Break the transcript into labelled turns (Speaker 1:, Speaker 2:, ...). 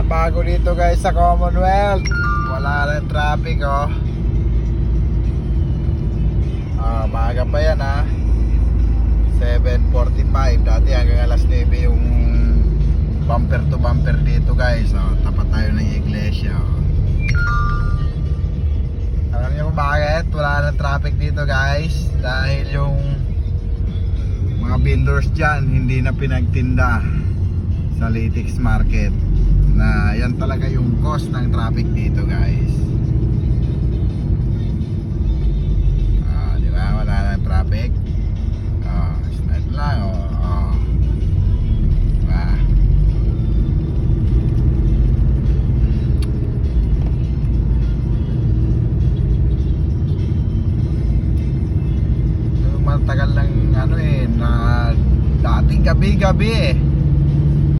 Speaker 1: bago dito guys sa Commonwealth. Wala na traffic oh. Maaga pa yan 7:45. Dati hanggang alas 9 yung bumper to bumper dito guys. Tapat tayo ng iglesia. Alam niyo kung bakit wala na traffic dito guys? Dahil yung mga vendors dyan hindi na pinagtinda sa Litix Market. Na yan talaga yung cause ng traffic dito guys. Di ba? Wala na traffic. Snap lang diba? Matagal lang na dating gabi-gabi